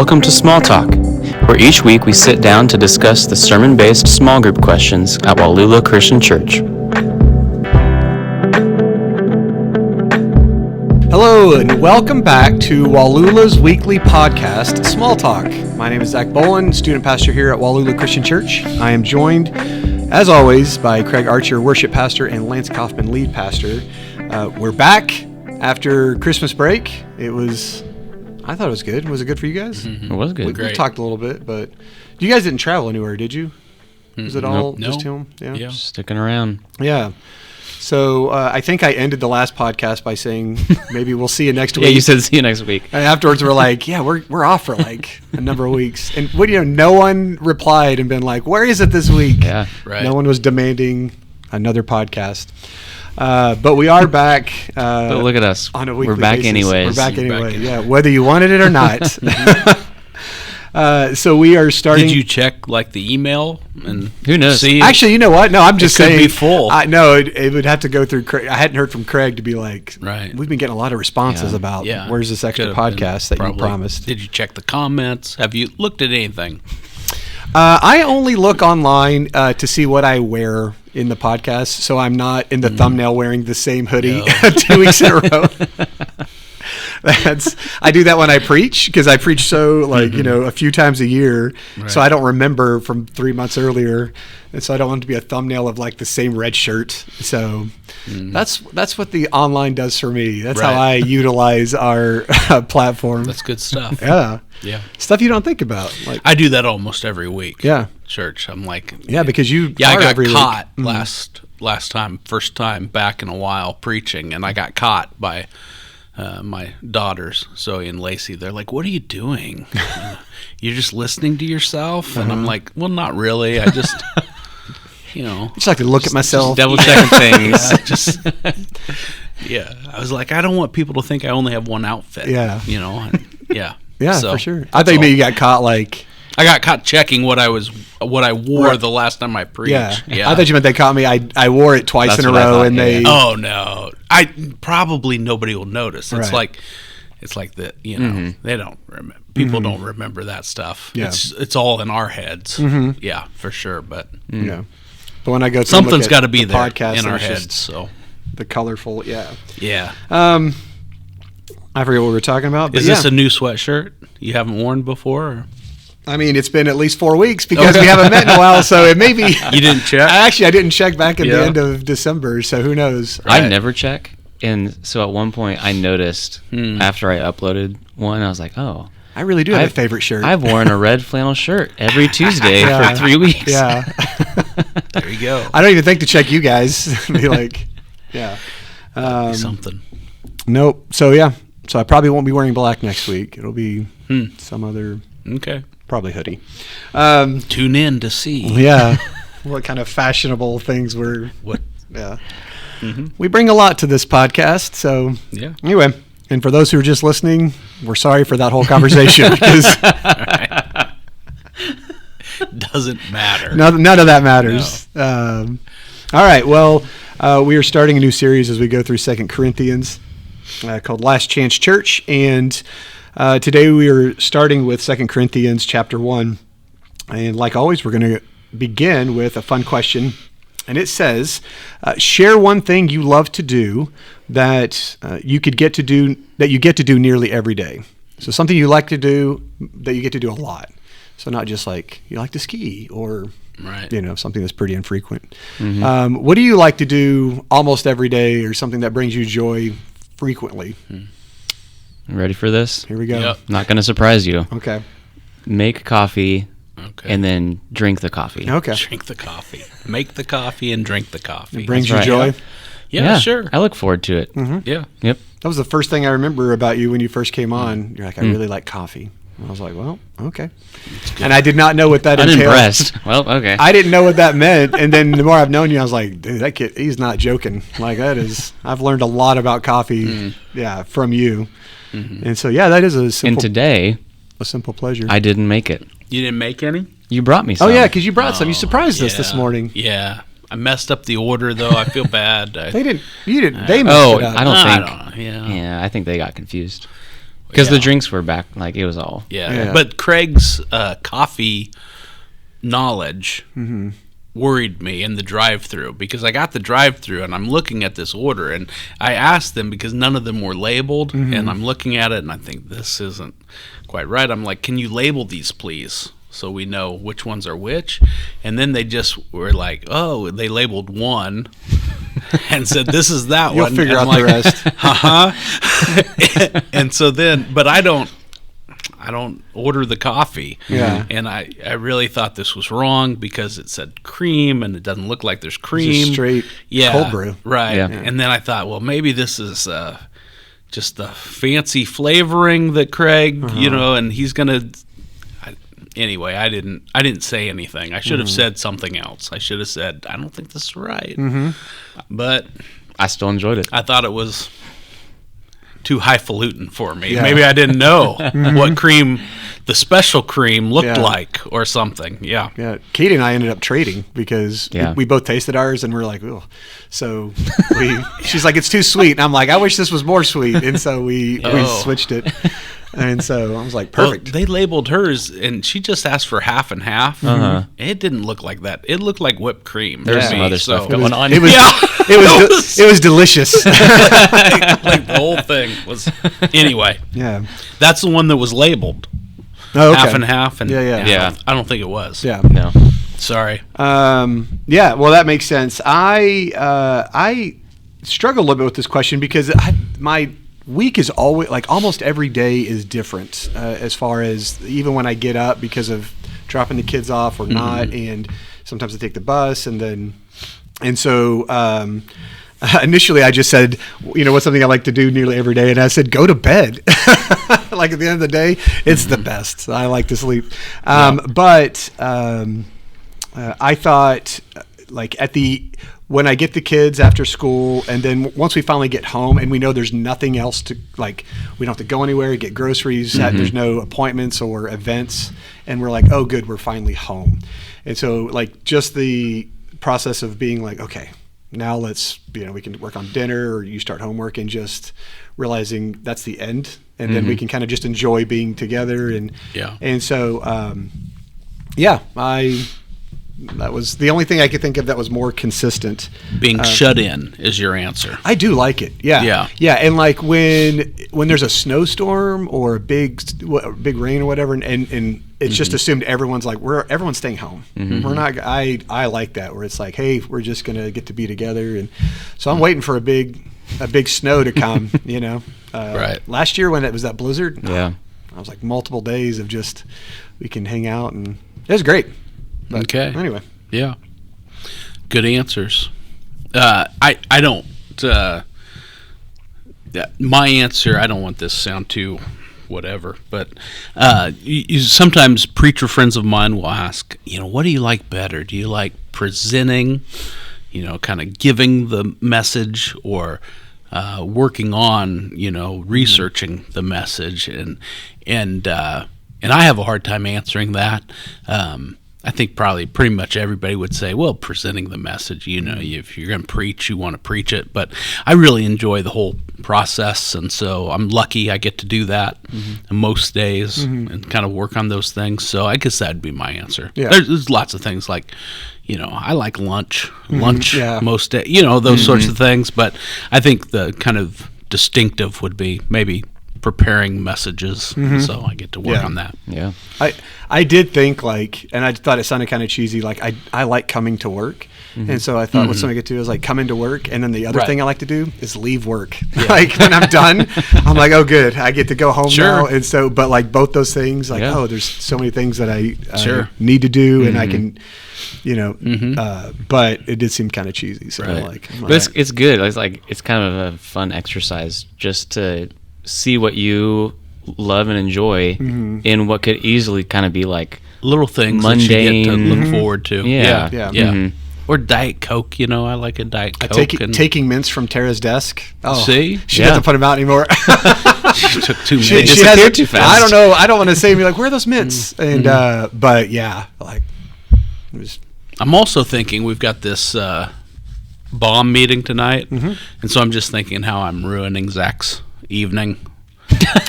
Welcome to Small Talk, where each week we sit down to discuss the sermon-based small group questions at Wallula Christian Church. Hello, and welcome back to Wallula's weekly podcast, Small Talk. My name is Zach Boland, student pastor here at Wallula Christian Church. I am joined, as always, by Craig Archer, worship pastor, and Lance Kaufman, lead pastor. We're back after Christmas break. I thought it was good. Was it good for you guys? Mm-hmm. It was good. We talked a little bit, but you guys didn't travel anywhere, did you? Was it all Nope. just him? Yeah. Sticking around. Yeah. So I think I ended the last podcast by saying maybe we'll see you next week. Yeah, you said see you next week. And afterwards we're like, yeah, we're off for like a number of weeks. And no one replied and been like, where is it this week? Yeah, right. No one was demanding another podcast. But we are back. But look at us. On a weekly We're back basis. anyways. We're back anyway. Yeah, whether you wanted it or not. So we are starting. Did you check like the email and Who knows? see? Actually, you know what? No, I'm just It could saying. be full. No, it would have to go through Craig. I hadn't heard from Craig to be like, Right. We've been getting a lot of responses Yeah. about yeah, where's this extra Could have been podcast that you probably. promised. Did you check the comments? Have you looked at anything? I only look online to see what I wear in the podcast, so I'm not in the thumbnail wearing the same hoodie No. 2 weeks in a row. I do that when I preach because I preach so a few times a year, so I don't remember from 3 months earlier, and so I don't want it to be a thumbnail of like the same red shirt. So that's what the online does for me. That's how I Right. utilize our platform. That's good stuff. Yeah, Yeah. stuff you don't think about. Like I do that almost every week. yeah, Church. I'm like, yeah, because you I are got every week. caught last time, first time back in a while preaching, and I got caught by my daughters, Zoe and Lacey. They're like, "What are you doing? You're just listening to yourself?" And I'm like, "Well, not really. I just, I just like to look at myself. Double checking things. Yeah, I was like, I don't want people to think I only have one outfit. Yeah. And, yeah, Yeah, So, for sure. I thought you got caught like. I got caught checking what I wore Right. the last time I preached. Yeah. I thought you meant they caught me. I wore it twice That's in a what I row, thought, and yeah. they. Oh no! I probably nobody will notice. It's Right. like that. They don't remember. People don't remember that stuff. Yeah. It's all in our heads. Yeah, for sure. But Yeah. But when I go to something's got to be there podcast, in our it's just heads. So the colorful. Yeah. yeah. I forget what we were talking about. But Is this a new sweatshirt you haven't worn before? Or? I mean, it's been at least 4 weeks because we haven't met in a while, so it may be. You didn't check? Actually, I didn't check back at the Yeah. end of December, so who knows? I Right. never check. And so at one point I noticed after I uploaded one, I was like, oh, I really do have a favorite shirt. I've worn a red flannel shirt every Tuesday Yeah. for 3 weeks. Yeah. There you go. I don't even think to check you guys. Be like, yeah. Something. Nope. So yeah. So I probably won't be wearing black next week. It'll be some other, Okay. probably hoodie. Tune in to see Yeah. What kind of fashionable things we're. what. Yeah. We bring a lot to this podcast. So Yeah. anyway, and for those who are just listening, we're sorry for that whole conversation because Doesn't matter. none of that matters. All right. Well, we are starting a new series as we go through 2 Corinthians called Last Chance Church. And today we are starting with 2 Corinthians chapter 1. And like always, we're going to begin with a fun question. And it says, share one thing you love to do that you get to do nearly every day. So something you like to do that you get to do a lot. So not just like you like to ski or Right. something that's pretty infrequent. What do you like to do almost every day, or something that brings you joy frequently? Ready for this? Here we go. Yep. Not going to surprise you. Okay. Make coffee Okay. and then drink the coffee. Okay. Drink the coffee. Make the coffee and drink the coffee. It brings That's you right. joy. Yeah, sure. I look forward to it. Yeah. Yep. That was the first thing I remember about you when you first came on. You're like, I really like coffee. And I was like, well, okay. And I did not know what that entailed. Unimpressed. Well, okay. I didn't know what that meant. And then the more I've known you, I was like, dude, that kid, he's not joking. Like I've learned a lot about coffee, from you. And so, that is and today, a simple pleasure. I didn't make it. You didn't make any? You brought me some. Oh, yeah, because you brought some. You surprised us this Yeah. morning. Yeah. I messed up the order, though. I feel bad. They didn't. You didn't. They messed Oh, it up. I don't think. know. Yeah. Yeah, I think they got confused. Because Yeah. the drinks were back, like it was all. Yeah. But Craig's coffee knowledge worried me in the drive-through, because I got the drive-through and I'm looking at this order and I asked them because none of them were labeled, and I'm looking at it and I think this isn't quite right. I'm like, can you label these please so we know which ones are which? And then they just were like, oh, they labeled one and said this is that You'll one. figure And out I'm the rest. and so then, but I don't order the coffee. Yeah. And I really thought this was wrong because it said cream and it doesn't look like there's cream. Just straight Yeah. cold brew. Right. Yeah. And then I thought, well, maybe this is just the fancy flavoring that Craig, and he's going to. Anyway, I didn't say anything. I should have said something else. I should have said, I don't think this is right. But I still enjoyed it. I thought it was too highfalutin for me. Yeah. Maybe I didn't know what cream, the special cream, looked Yeah. like or something. Yeah. Yeah, Katie and I ended up trading because Yeah. we both tasted ours and we're like, oh. So she's like, it's too sweet. And I'm like, I wish this was more sweet. And so we Oh. switched it. And so I was like, Well, perfect. they labeled hers, and she just asked for half and half. It didn't look like that. It looked like whipped cream. There's to some me, other so- stuff going on. it was, Yeah. it was delicious. like the whole thing was. Anyway, Yeah. that's the one that was labeled Oh, okay. half and half. And Yeah. Yeah. I don't think it was. Yeah. No. Sorry. Yeah, well, that makes sense. I struggle a little bit with this question because my week is always like almost every day is different as far as even when I get up because of dropping the kids off or not, and sometimes I take the bus and so initially I just said, what's something I like to do nearly every day, and I said go to bed. Like at the end of the day, it's the best. I like to sleep, but I thought like when I get the kids after school, and then once we finally get home and we know there's nothing else to, like, we don't have to go anywhere, get groceries, there's no appointments or events, and we're like, oh, good, we're finally home. And so, like, just the process of being like, okay, now let's, we can work on dinner, or you start homework, and just realizing that's the end, and then we can kind of just enjoy being together. And so, that was the only thing I could think of that was more consistent. Being shut in is your answer. I do like it. Yeah. And like when there's a snowstorm or a big rain or whatever, and it's just assumed everyone's like everyone's staying home. We're not. I like that where it's like, hey, we're just gonna get to be together, and so I'm waiting for a big snow to come. Right. Last year when it was that blizzard, Yeah. I was like multiple days of just we can hang out, and it was great. But Okay. Anyway. Yeah. Good answers. I don't. My answer. I don't want this to sound too whatever, but sometimes preacher friends of mine will ask, what do you like better? Do you like presenting, kind of giving the message, or working on, researching the message, and I have a hard time answering that. I think probably pretty much everybody would say, well, presenting the message, if you're going to preach, you want to preach it. But I really enjoy the whole process, and so I'm lucky I get to do that most days and kind of work on those things. So I guess that'd be my answer. Yeah. There's lots of things like, I like lunch Yeah. most days, those sorts of things. But I think the kind of distinctive would be maybe preparing messages. So I get to work Yeah. on that. Yeah. I did think and I thought it sounded kind of cheesy. Like I like coming to work, and so I thought what something I could do is like come into work, and then the other Right. thing I like to do is leave work. Like when I'm done, I'm like, oh, good, I get to go home now. And so, but like both those things, like Yeah. there's so many things that I Sure. need to do, and I can, but it did seem kind of cheesy. So Right. I'm But it's good. It's kind of a fun exercise just to see what you love and enjoy in what could easily kind of be like Little things that you get to mundane. look forward to. Yeah. Yeah. Mhm. Or Diet Coke, I like a Diet Coke. taking mints from Tara's desk. Oh, See? she Yeah. doesn't put them out anymore. She took too She many. disappeared hasn't- too fast. I don't know. I don't want to say like where are those mints? And but yeah, like it was. I'm also thinking we've got this bomb meeting tonight, and so I'm just thinking how I'm ruining Zach's evening.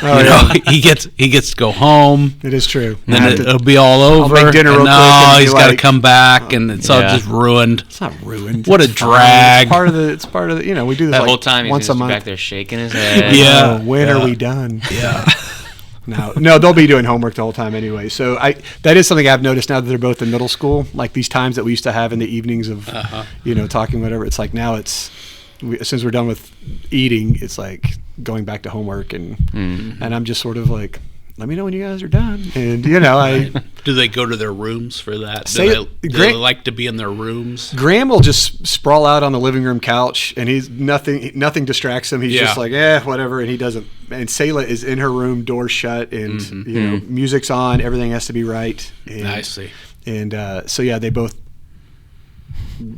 Oh, you know, yeah. he gets to go home. It is true. And then I have to- it'll be all over. make dinner and real quick and be he's got to like, come back, and it's all Yeah. just ruined. It's not ruined. What a It's fine. drag. It's part of the. It's part of the. You know, we do this That like whole time he's once a just month. back there shaking his head. Yeah. Oh, when Yeah. are we done? Yeah. No, they'll be doing homework the whole time anyway. So that is something I've noticed now that they're both in middle school. Like these times that we used to have in the evenings of, talking whatever. It's like now as soon as we're done with eating, it's like going back to homework, and I'm just sort of like, let me know when you guys are done. And Do they go to their rooms for that? Say- Do they like to be in their rooms? Graham will just sprawl out on the living room couch, and he's nothing distracts him. He's just like, whatever, and he doesn't. And Selah is in her room, door shut, and music's on, everything has to be right. And, I see. And so yeah, they both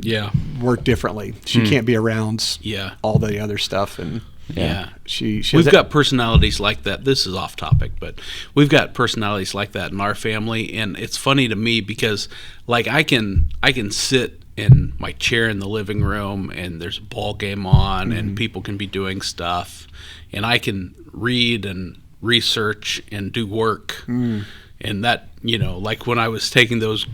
Yeah. work differently. She can't be around Yeah. all the other stuff, and Yeah. she We've has got personalities like that. This is off topic, but we've got personalities like that in our family, and it's funny to me because, like, I can sit in my chair in the living room, and there's a ball game on, and people can be doing stuff, and I can read and research and do work, and that, like when I was taking those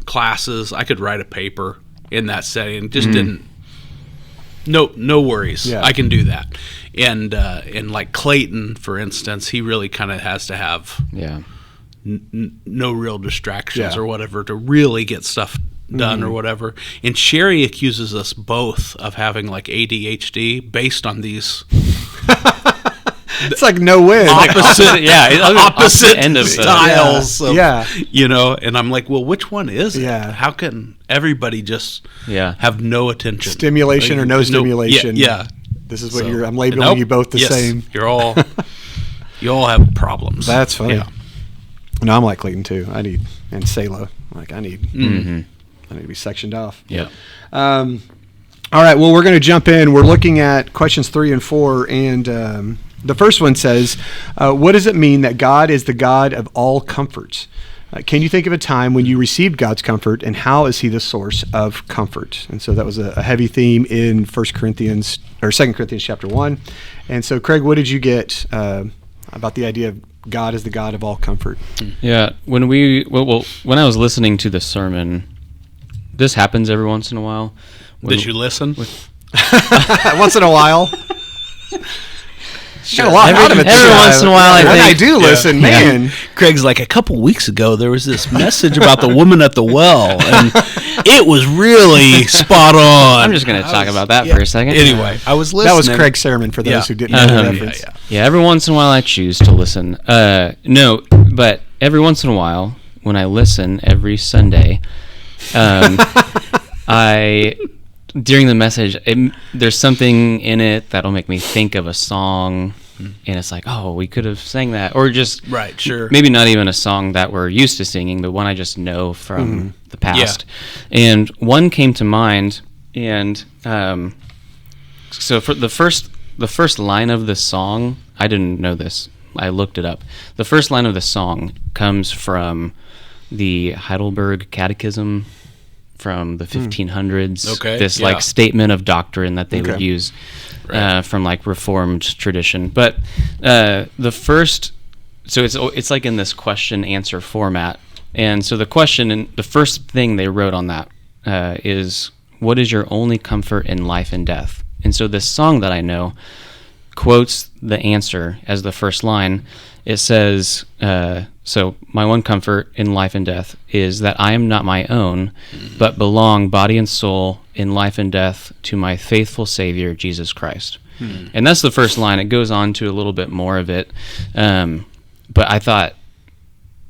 classes, I could write a paper in that setting. Just didn't. No worries. Yeah. I can do that. And like Clayton, for instance, he really kind of has to have Yeah. no real distractions Yeah. or whatever to really get stuff done or whatever. And Sherry accuses us both of having like ADHD based on these it's like no win. opposite, opposite end of the- styles. Of, Yeah. and I'm like, well, which one is it? Yeah. How can everybody just Yeah. have no attention? Stimulation or no stimulation. Yeah. This is what So- I'm labeling Nope. you both the Yes, same. You're all you all have problems. That's funny. Yeah. No, I'm like Clayton too. And Selah. I need to be sectioned off. Yeah. All right. Well, we're going to jump in. We're looking at questions 3 and 4, and the first one says, "What does it mean that God is the God of all comforts? Can you think of a time when you received God's comfort, and how is He the source of comfort?" And so that was a heavy theme in 1 Corinthians or 2 Corinthians chapter 1. And so, Craig, what did you get about the idea of God is the God of all comfort? Yeah, when when I was listening to the sermon, this happens every once in a while. Did you listen? Once in a while. Got a lot Every- out of it. every this once time. in a while, I And think. do listen, man. Craig's like, a couple weeks ago, there was this message about the woman at the well, and it was really spot on. I'm just going to talk about that for a second. Anyway, I was listening. That was Craig's sermon for those Yeah. who didn't know the Yeah, reference. Yeah, every once in a while I choose to listen. No, but every once in a while, when I listen every Sunday, during the message, there's something in it that'll make me think of a song, and it's like, oh, we could have sang that, or just Right, sure. maybe not even a song that we're used to singing, but one I just know from the past. And one came to mind, and so for the first line of the song, I didn't know this. I looked it up. The first line of the song comes from the Heidelberg Catechism from the 1500s. Okay, This yeah. like statement of doctrine that they would Okay. use Right. from like Reformed tradition. But the first, so it's like in this question answer format. And so the question and the first thing they wrote on that is, what is your only comfort in life and death? And so this song that I know quotes the answer as the first line. It says, so my one comfort in life and death is that I am not my own, but belong body and soul in life and death to my faithful Savior, Jesus Christ. And that's the first line. It goes on to a little bit more of it. But I thought,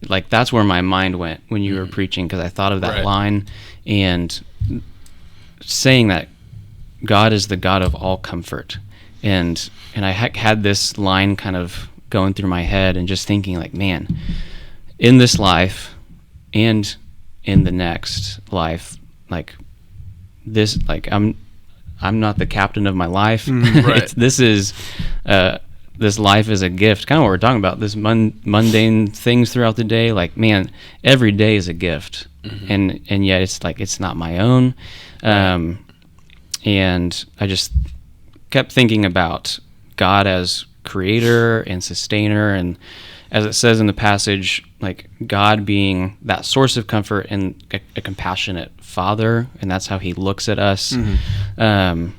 like, that's where my mind went when you were preaching, because I thought of that Right. line and saying that God is the God of all comfort. And I had this line kind of going through my head and just thinking, like, man, in this life and in the next life, like this, like I'm not the captain of my life. Right. This life is a gift. Kind of what we're talking about. This mundane things throughout the day. Like, man, every day is a gift, and yet it's like it's not my own. And I just kept thinking about God as creator and sustainer, and as it says in the passage, like God being that source of comfort and a compassionate father, and that's how he looks at us. And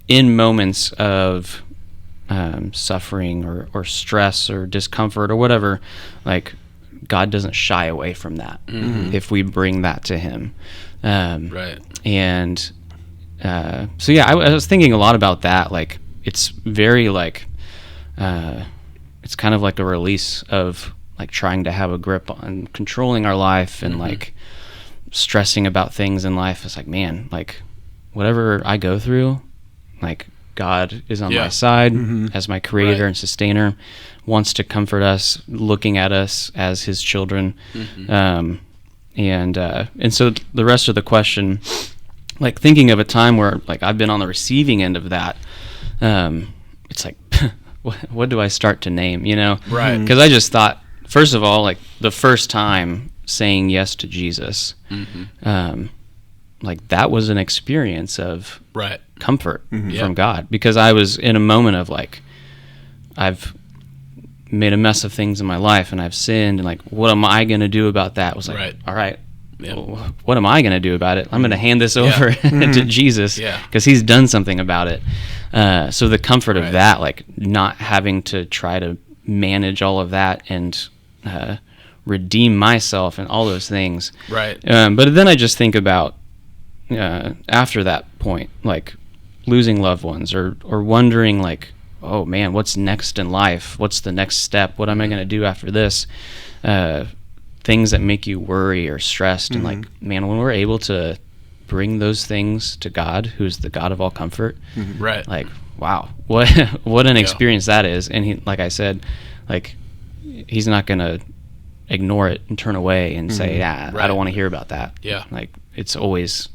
in moments of suffering or stress or discomfort or whatever, like God doesn't shy away from that if we bring that to him. Right. And so yeah, I was thinking a lot about that. Like it's very like it's kind of like a release of like trying to have a grip on controlling our life and like stressing about things in life. It's like, man, like whatever I go through, like God is on my side as my creator and sustainer, wants to comfort us, looking at us as his children. And so the rest of the question, like thinking of a time where like I've been on the receiving end of that, it's like, what do I start to name, you know? Right. Because I just thought, first of all, like the first time saying yes to Jesus, like that was an experience of comfort from God, because I was in a moment of like, I've made a mess of things in my life and I've sinned, and like, what am I going to do about that? It was like, all right, well, what am I going to do about it? I'm going to hand this over to Jesus because he's done something about it. So the comfort of that, like not having to try to manage all of that and redeem myself and all those things. Right. But then I just think about after that point, like losing loved ones or wondering like, oh man, what's next in life? What's the next step? What am I going to do after this? Things that make you worry or stressed. And like, man, when we're able to bring those things to God, who's the God of all comfort, like, wow, what an experience that is. And he, like I said, like he's not going to ignore it and turn away and say, I don't want to hear about that. Yeah. Like it's always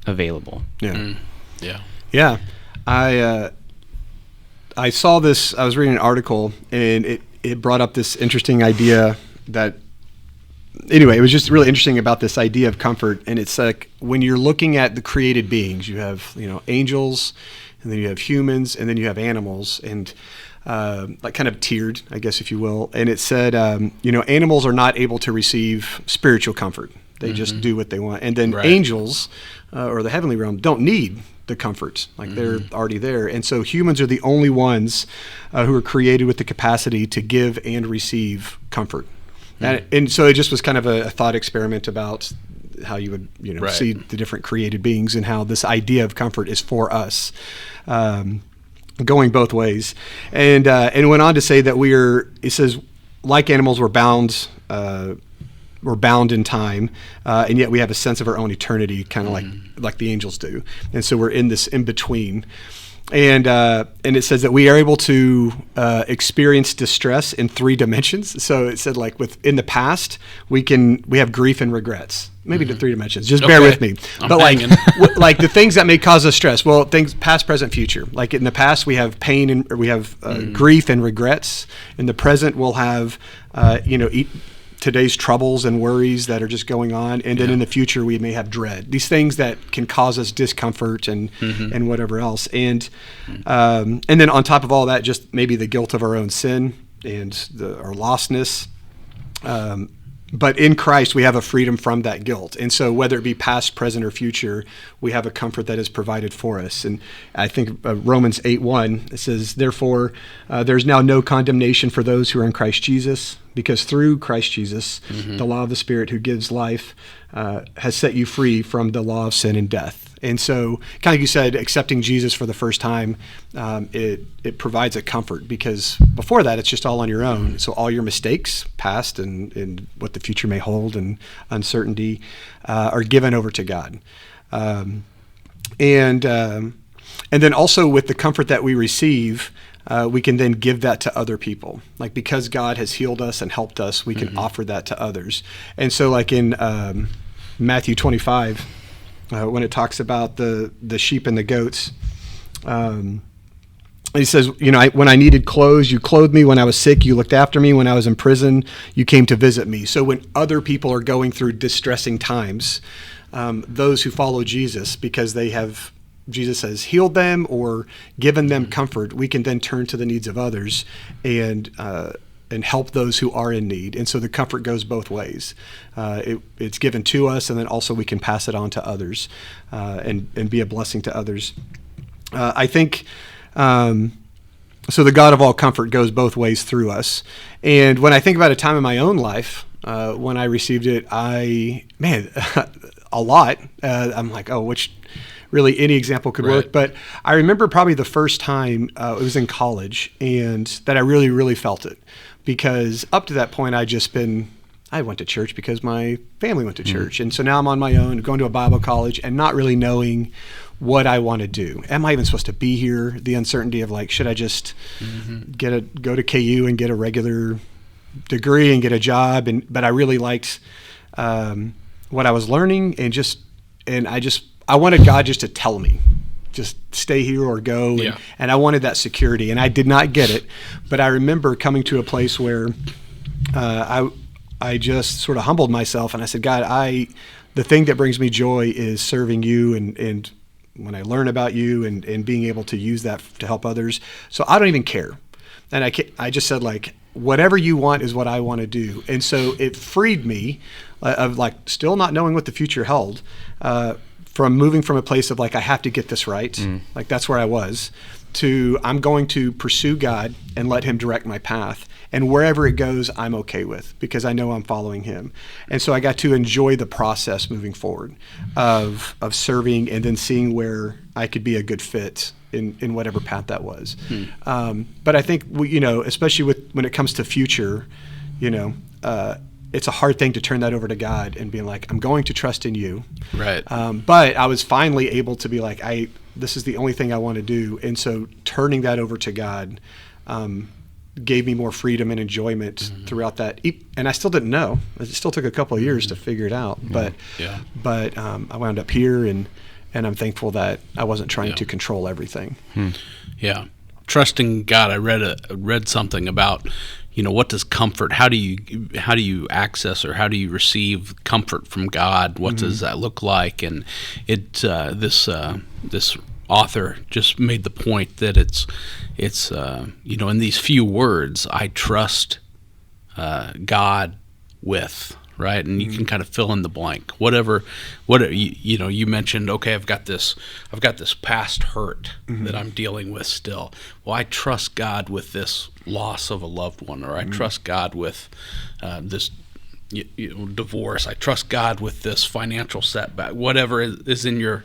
available. Yeah. I saw this, I was reading an article and it brought up this interesting idea that, anyway, it was just really interesting about this idea of comfort. And it's like when you're looking at the created beings, you have, you know, angels, and then you have humans, and then you have animals, and like kind of tiered, I guess, if you will. And it said, you know, animals are not able to receive spiritual comfort. They just do what they want. And then angels or the heavenly realm don't need the comfort, like they're already there. And so humans are the only ones who are created with the capacity to give and receive comfort. And so it just was kind of a thought experiment about how you would, you know, see the different created beings and how this idea of comfort is for us, going both ways. And went on to say that it says, like animals, we're bound in time, and yet we have a sense of our own eternity, kind of like the angels do. And so we're in this in between. And it says that we are able to experience distress in 3 dimensions. So it said, like in the past, we have grief and regrets, maybe to 3 dimensions. Just bear with me. But like the things that may cause us stress. Well, things past, present, future. Like in the past, we have pain and we have grief and regrets. In the present, we'll have today's troubles and worries that are just going on, and then in the future we may have dread, these things that can cause us discomfort and whatever else, and then on top of all that, just maybe the guilt of our own sin and our lostness, but in Christ we have a freedom from that guilt. And so whether it be past, present, or future, we have a comfort that is provided for us. And I think Romans 8:1, it says, therefore there's now no condemnation for those who are in Christ Jesus, because through Christ Jesus, the law of the Spirit who gives life has set you free from the law of sin and death. And so, kind of like you said, accepting Jesus for the first time, it provides a comfort, because before that, it's just all on your own. So all your mistakes, past and what the future may hold, and uncertainty, are given over to God. And then also with the comfort that we receive, we can then give that to other people. Like, because God has healed us and helped us, we can offer that to others. And so like in Matthew 25, when it talks about the sheep and the goats, he says, when I needed clothes, you clothed me. When I was sick, you looked after me. When I was in prison, you came to visit me. So when other people are going through distressing times, those who follow Jesus, because they have Jesus has healed them or given them comfort, we can then turn to the needs of others and help those who are in need. And so the comfort goes both ways. It's given to us, and then also we can pass it on to others and be a blessing to others. I think so. The God of all comfort goes both ways through us. And when I think about a time in my own life when I received it, a lot. I'm like, which really any example could work. But I remember probably the first time it was in college, and that I really, really felt it. Because up to that point, I went to church because my family went to church. And so now I'm on my own, going to a Bible college and not really knowing what I want to do. Am I even supposed to be here? The uncertainty of like, should I just go to KU and get a regular degree and get a job? But I really liked what I was learning, and I wanted God just to tell me, just stay here or go. And I wanted that security, and I did not get it. But I remember coming to a place where I just sort of humbled myself, and I said, God, the thing that brings me joy is serving you, and when I learn about you and being able to use that to help others. So I don't even care. And I just said, like, whatever you want is what I want to do. And so it freed me of like still not knowing what the future held, from moving from a place of like, I have to get this right. Like that's where I was, to I'm going to pursue God and let him direct my path. And wherever it goes, I'm okay with, because I know I'm following him. And so I got to enjoy the process moving forward of serving and then seeing where I could be a good fit in whatever path that was. But I think, especially when it comes to future, it's a hard thing to turn that over to God and being like, I'm going to trust in you. Right. But I was finally able to be like, this is the only thing I want to do. And so turning that over to God gave me more freedom and enjoyment throughout that. And I still didn't know. It still took a couple of years to figure it out. But I wound up here, and I'm thankful that I wasn't trying to control everything. Yeah. Trusting God. I read something about, what does comfort, how do you access or how do you receive comfort from God? What does that look like? And this author just made the point that it's in these few words, I trust God with, right? And you can kind of fill in the blank. Whatever you mentioned, okay, I've got this past hurt that I'm dealing with still. Well, I trust God with this loss of a loved one, or I trust God with this divorce. I trust God with this financial setback. Whatever is in your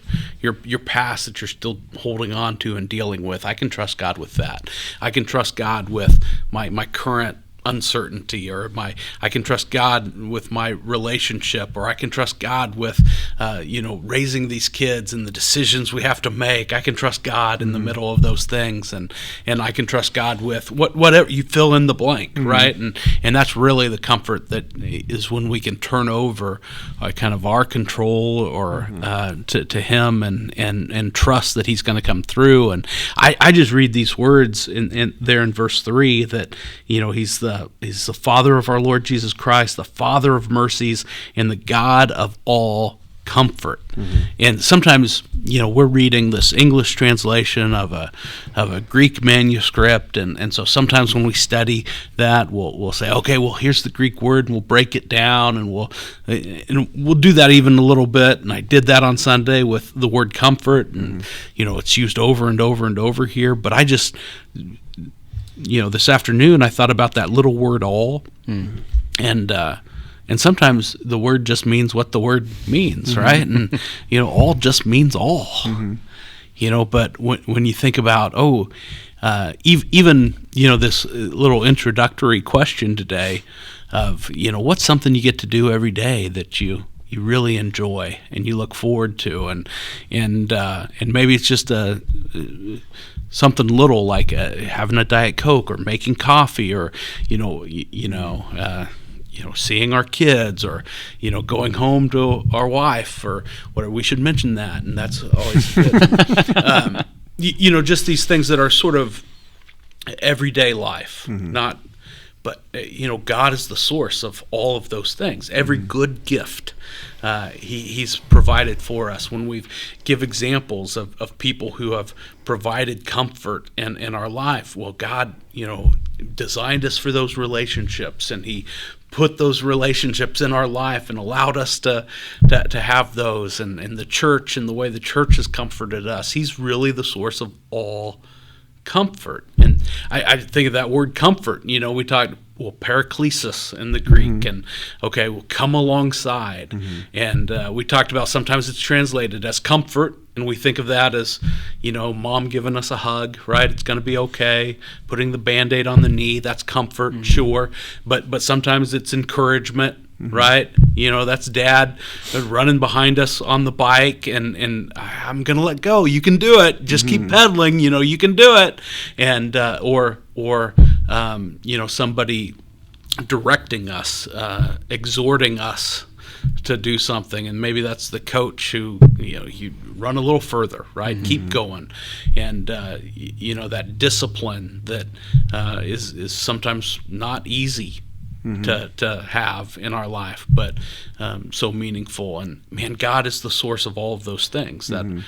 past that you're still holding on to and dealing with, I can trust God with that. I can trust God with my current uncertainty, or I can trust God with my relationship, or I can trust God with raising these kids and the decisions we have to make. I can trust God in the middle of those things, and I can trust God with whatever you fill in the blank, right? And that's really the comfort that is when we can turn over kind of our control or to Him and trust that He's going to come through. And I just read these words in there in verse 3 that He's the Father of our Lord Jesus Christ, the Father of mercies, and the God of all comfort. And sometimes, we're reading this English translation of a Greek manuscript, and so sometimes when we study that, we'll say, okay, well, here's the Greek word, and we'll break it down, and we'll do that even a little bit. And I did that on Sunday with the word comfort, and it's used over and over and over here. But I just this afternoon I thought about that little word all, and sometimes the word just means what the word means, right? And all just means all. But when you think about even this little introductory question today of what's something you get to do every day that you really enjoy and you look forward to, and maybe it's just something little like having a Diet Coke or making coffee, or seeing our kids, or going home to our wife, or whatever. We should mention that, and that's always good. Just these things that are sort of everyday life, not God is the source of all of those things. Every good gift He's provided for us. When we give examples of people who have provided comfort in our life, well, God, designed us for those relationships, and He put those relationships in our life and allowed us to have those, and the church and the way the church has comforted us. He's really the source of all comfort. And I think of that word comfort. We talked, paraklesis in the Greek, and come alongside. And we talked about sometimes it's translated as comfort, and we think of that as, mom giving us a hug, right? It's going to be okay. Putting the Band-Aid on the knee, that's comfort, sure. But sometimes it's encouragement, right? That's dad running behind us on the bike, and I'm going to let go. You can do it. Just keep pedaling. You can do it. And or somebody directing us, exhorting us to do something, and maybe that's the coach who you run a little further, right? Keep going. And that discipline that is sometimes not easy to have in our life, but so meaningful. And man, God is the source of all of those things. That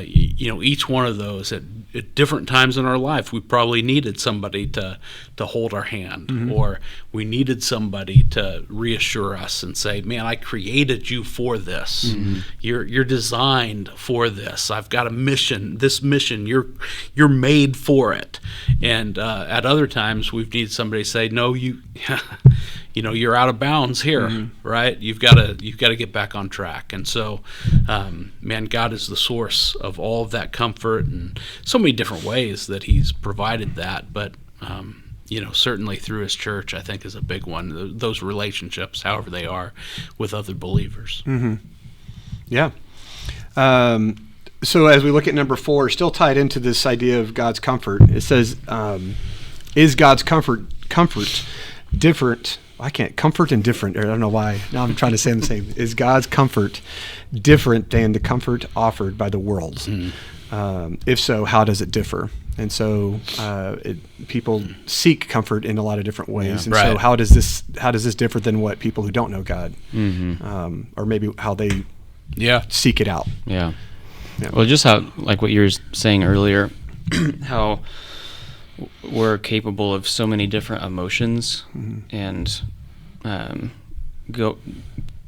each one of those at different times in our life, we probably needed somebody to hold our hand, or we needed somebody to reassure us and say, "Man, I created you for this. You're designed for this. I've got a mission. This mission, you're made for it." And at other times, we've needed somebody to say, "No, you're out of bounds here, right? You've got to get back on track." And so, man, God is the source of all of that comfort, and so many different ways that He's provided that. But certainly through His church, I think, is a big one. Those relationships, however they are, with other believers. Yeah. So as we look at number 4, still tied into this idea of God's comfort, it says, "Is God's comfort different?" Comfort and different. I don't know why. Now I'm trying to say the same. Is God's comfort different than the comfort offered by the world? If so, how does it differ? And so people seek comfort in a lot of different ways. And so how does this differ than what people who don't know God, or maybe how they seek it out? Yeah. Well, just how, like what you were saying earlier, how we're capable of so many different emotions, and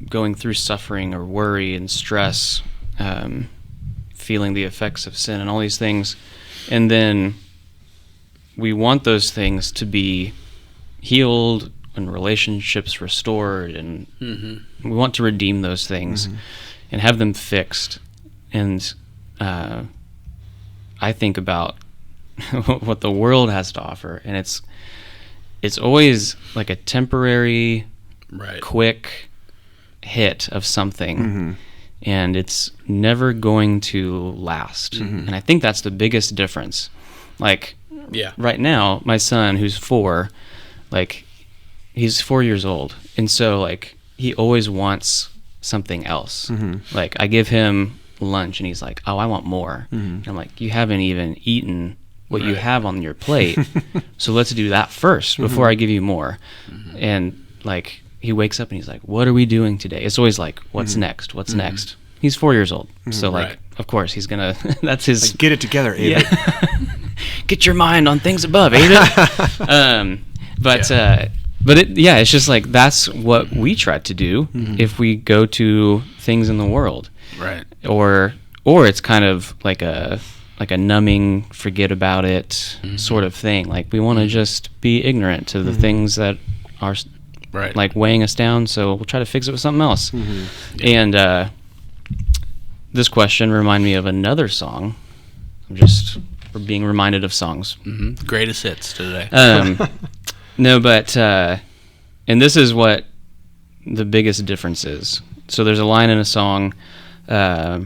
going through suffering or worry and stress, feeling the effects of sin and all these things, and then we want those things to be healed and relationships restored, and we want to redeem those things and have them fixed. And I think about what the world has to offer, and it's always like a temporary, quick hit of something, and it's never going to last. And I think that's the biggest difference. Like, right now, my son, who's 4, he's 4 years old, and so he always wants something else. Like, I give him lunch, and he's like, "Oh, I want more." And I'm like, "You haven't even eaten what you have on your plate, so let's do that first before I give you more." And he wakes up and he's like, "What are we doing today?" It's always like, "What's next? What's next?" He's 4 years old, so of course he's gonna. That's his. Get it together, Aiden. Get your mind on things above, Aiden. It's just that's what we try to do if we go to things in the world, right? Or it's kind of like a numbing, forget about it sort of thing. We want to just be ignorant to the things that are weighing us down, so we'll try to fix it with something else. And this question reminded me of another song. I'm just being reminded of songs. Greatest hits today. No, but and this is what the biggest difference is. So there's a line in a song that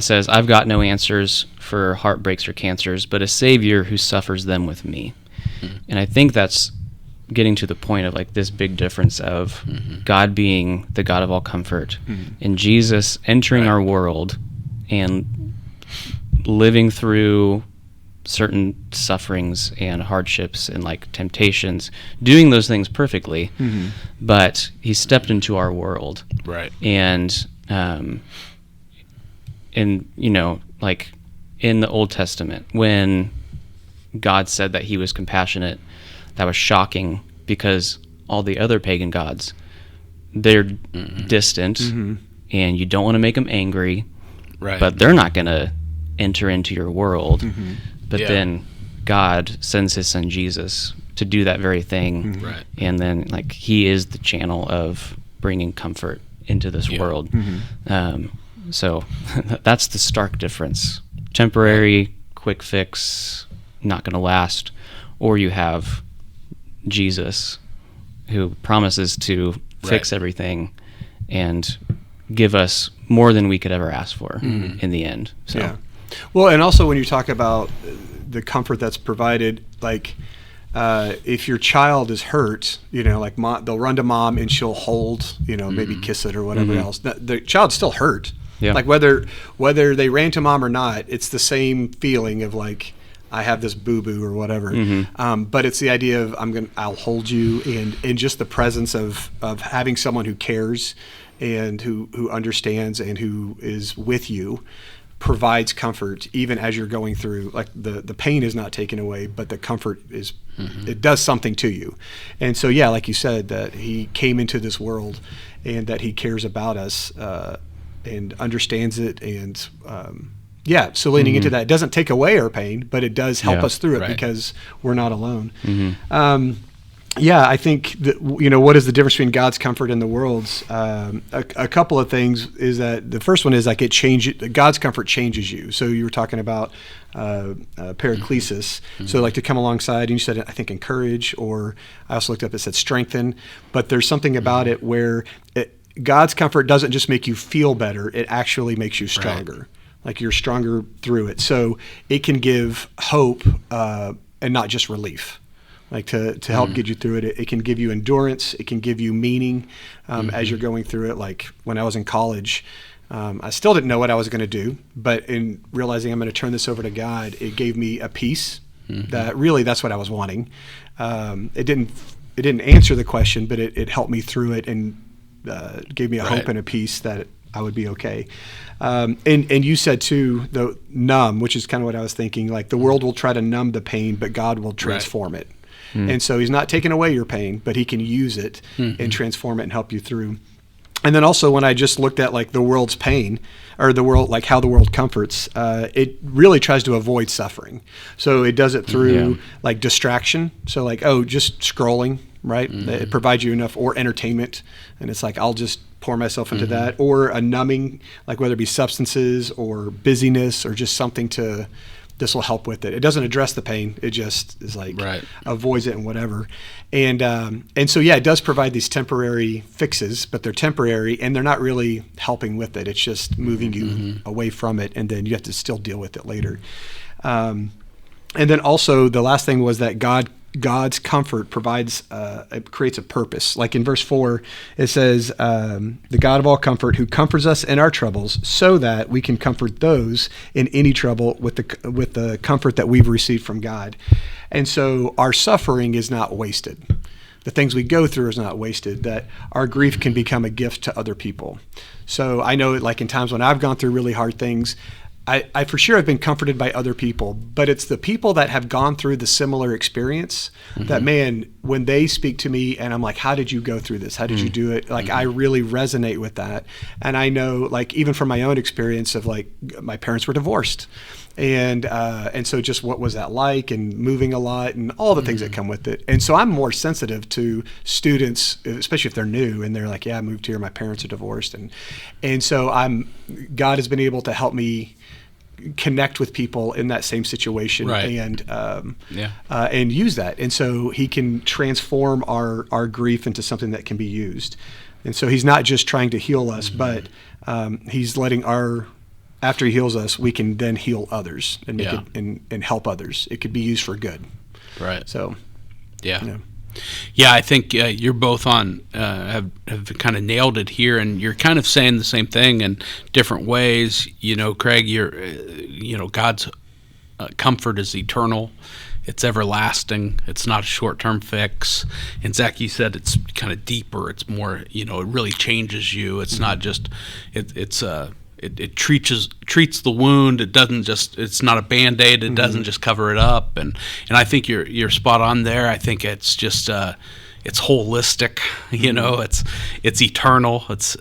says, "I've got no answers for heartbreaks or cancers, but a Savior who suffers them with me." And I think that's getting to the point of this big difference of God being the God of all comfort, and Jesus entering our world and living through certain sufferings and hardships and like temptations, doing those things perfectly, but he stepped into our world, Right. and like in the Old Testament, when God said that he was compassionate, that was shocking, because all the other pagan gods, they're distant, and you don't want to make them angry, Right. but they're not going to enter into your world. But Yeah. then God sends his son Jesus to do that very thing. Right. And then like he is the channel of bringing comfort into this world. So that's the stark difference. Temporary, quick fix, not going to last. Or you have Jesus, who promises to fix everything and give us more than we could ever ask for in the end. So. Yeah. Well, and also when you talk about the comfort that's provided, like if your child is hurt, like they'll run to mom and she'll hold, maybe kiss it or whatever else. The child's still hurt. Yeah. Like whether they ran to mom or not, it's the same feeling of like, I have this boo-boo or whatever. But it's the idea of I'll hold you, and just the presence of having someone who cares and who understands and who is with you provides comfort even as you're going through. Like the pain is not taken away, but the comfort is it does something to you. And so yeah, like you said, that he came into this world and that he cares about us and understands it, and so leaning into that, it doesn't take away our pain, but it does help us through it because we're not alone. I think that, what is the difference between God's comfort and the world's? A couple of things is that the first one is like God's comfort changes you. So you were talking about paraclesis. So like to come alongside, and you said, I think, encourage, or I also looked up, it said strengthen, but there's something about it where God's comfort doesn't just make you feel better, it actually makes you stronger. Right. Like you're stronger through it. So it can give hope and not just relief. Like to help get you through it. It can give you endurance. It can give you meaning as you're going through it. Like when I was in college, I still didn't know what I was going to do, but in realizing I'm going to turn this over to God, it gave me a peace that really that's what I was wanting. It didn't answer the question, but it helped me through it and gave me a hope and a peace that I would be okay. And you said too, the numb, which is kind of what I was thinking, like the world will try to numb the pain, but God will transform it. And so he's not taking away your pain, but he can use it and transform it and help you through. And then also when I just looked at like the world's pain, or the world, like how the world comforts, it really tries to avoid suffering. So it does it through like distraction. So like, just scrolling, right? It provides you enough, or entertainment. And it's like, I'll just pour myself into that, or a numbing, like whether it be substances or busyness or just something this will help with it. It doesn't address the pain. It just is like avoids it and whatever. And so, it does provide these temporary fixes, but they're temporary and they're not really helping with it. It's just moving you away from it, and then you have to still deal with it later. And then also the last thing was that God's comfort provides, it creates a purpose. Like in verse 4, it says, the God of all comfort, who comforts us in our troubles, so that we can comfort those in any trouble with the comfort that we've received from God. And so our suffering is not wasted. The things we go through is not wasted, that our grief can become a gift to other people. So I know, like in times when I've gone through really hard things, I for sure have been comforted by other people, but it's the people that have gone through the similar experience that, man, when they speak to me and I'm like, how did you go through this? How did you do it? Like, I really resonate with that. And I know, like, even from my own experience of like, my parents were divorced. And so just what was that like, and moving a lot and all the things that come with it. And so I'm more sensitive to students, especially if they're new and they're like, I moved here, my parents are divorced. And so God has been able to help me connect with people in that same situation and use that. And so he can transform our grief into something that can be used. And so he's not just trying to heal us, but he's letting after he heals us, we can then heal others and make it and help others. It could be used for good. Right. So, Yeah, I think you're both on have kind of nailed it here, and you're kind of saying the same thing in different ways. Craig, you're God's comfort is eternal. It's everlasting. It's not a short-term fix. And Zach, you said it's kind of deeper. It's more, it really changes you. It's not just, it treats the wound. It doesn't just, it's not a Band-Aid. It doesn't just cover it up. And I think you're spot on there. I think it's just, it's holistic, it's eternal, it's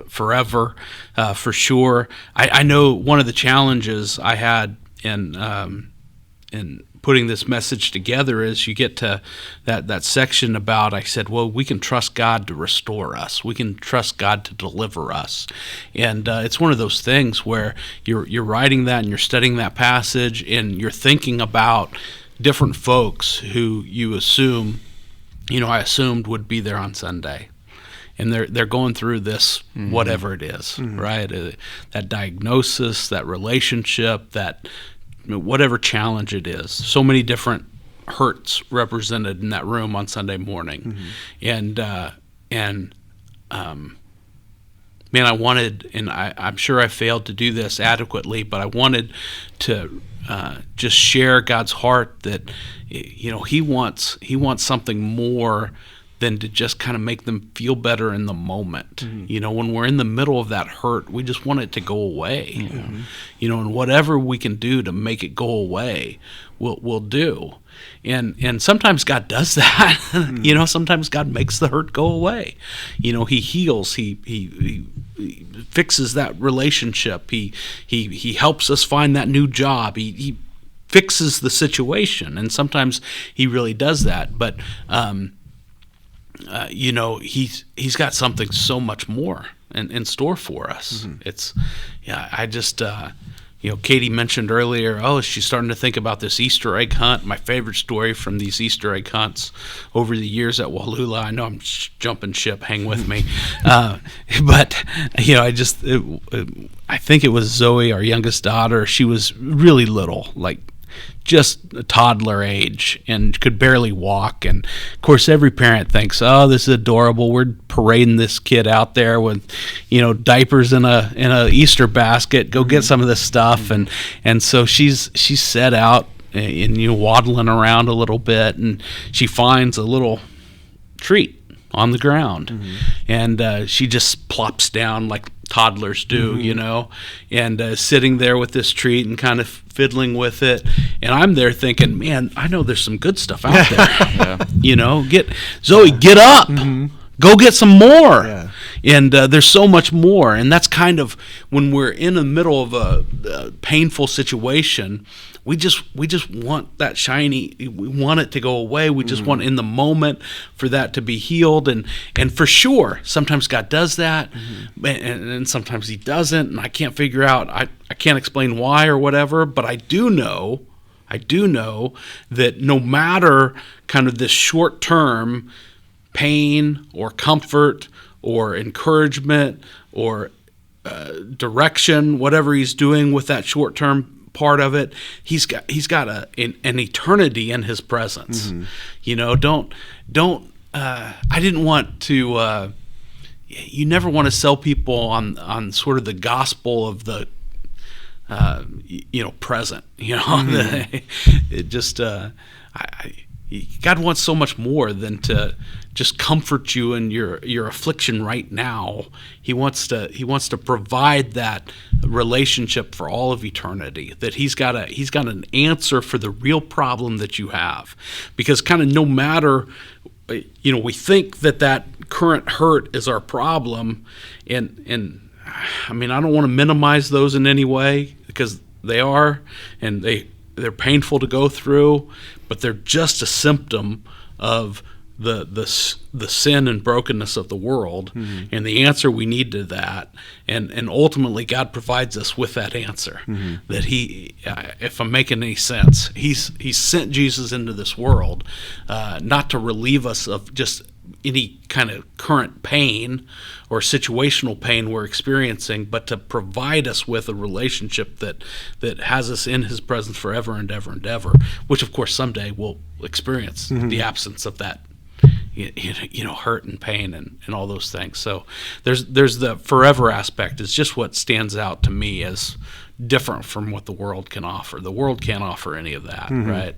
forever, for sure. I know one of the challenges I had in putting this message together is you get to that section about, I said, well, we can trust God to restore us. We can trust God to deliver us. And it's one of those things where you're writing that and you're studying that passage and you're thinking about different folks who you assume, I assumed would be there on Sunday. And they're going through this, whatever it is, right? That diagnosis, that relationship, that whatever challenge it is. So many different hurts represented in that room on Sunday morning. And man, I wanted, and I'm sure I failed to do this adequately, but I wanted to just share God's heart that, He wants something more than to just kind of make them feel better in the moment. When we're in the middle of that hurt, we just want it to go away. And whatever we can do to make it go away, we'll do. And sometimes God does that. Sometimes God makes the hurt go away. He heals. He fixes that relationship. He helps us find that new job. He fixes the situation, and sometimes He really does that. But He's got something so much more in store for us. It's, I just, Katie mentioned earlier, she's starting to think about this Easter egg hunt. My favorite story from these Easter egg hunts over the years at Wallula. I know I'm jumping ship, hang with me. But, I think it was Zoe, our youngest daughter. She was really little, like just a toddler age, and could barely walk. And of course every parent thinks, this is adorable, we're parading this kid out there with diapers in a Easter basket, go get some of this stuff. And so she's set out and waddling around a little bit, and she finds a little treat on the ground. And she just plops down like toddlers do, and sitting there with this treat and kind of fiddling with it. And I'm there thinking, man, I know there's some good stuff out there. Get Zoe, get up, go get some more. And there's so much more. And that's kind of when we're in the middle of a painful situation. We just want that shiny. We want it to go away. We just want in the moment for that to be healed. And for sure, sometimes God does that, and sometimes He doesn't. And I can't figure out. I can't explain why or whatever. But I do know that no matter kind of this short-term pain or comfort or encouragement or direction, whatever He's doing with that short-term part of it, he's got an eternity in His presence. Don't I didn't want to you never want to sell people on sort of the gospel of the present. It just God wants so much more than to just comfort you in your affliction right now. He wants to provide that relationship for all of eternity. That he's got an answer for the real problem that you have, because kind of no matter, we think that current hurt is our problem, and I mean, I don't want to minimize those in any way, because they are, and they're painful to go through, but they're just a symptom of the sin and brokenness of the world, and the answer we need to that, and ultimately God provides us with that answer. That He, if I'm making any sense, He's sent Jesus into this world, not to relieve us of just any kind of current pain or situational pain we're experiencing, but to provide us with a relationship that has us in His presence forever and ever and ever, which of course someday we'll experience the absence of that hurt and pain and all those things. So there's the forever aspect is just what stands out to me as different from what the world can offer. The world can't offer any of that, right?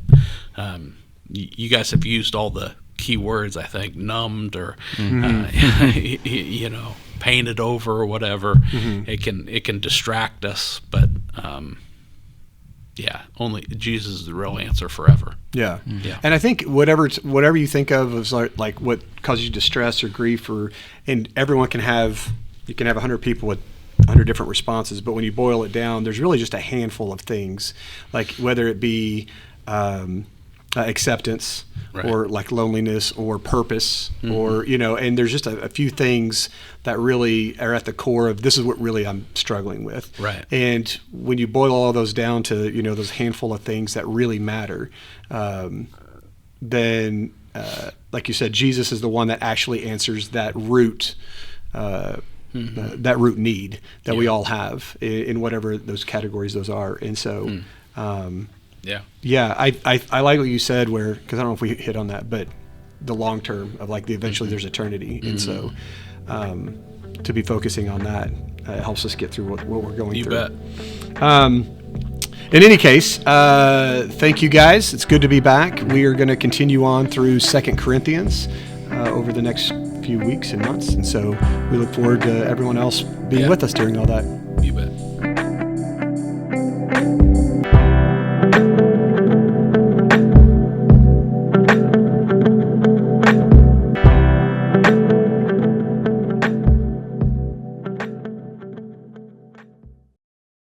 You guys have used all the key words, I think, numbed or painted over or whatever. It can distract us, but only Jesus is the real answer forever. Yeah. And I think whatever you think of as like what causes you distress or grief, and everyone can have 100 people with 100 different responses, but when you boil it down, there's really just a handful of things, like whether it be acceptance, right, or like loneliness or purpose, or and there's just a few things that really are at the core of this is what really I'm struggling with. Right. And when you boil all those down to those handful of things that really matter, then like you said, Jesus is the one that actually answers that root that root need that we all have in whatever those categories those are. And so I like what you said, because I don't know if we hit on that, but the long term of like eventually there's eternity. And so to be focusing on that helps us get through what we're going through. You bet. In any case, thank you guys. It's good to be back. We are going to continue on through 2 Corinthians over the next few weeks and months. And so we look forward to everyone else being with us during all that.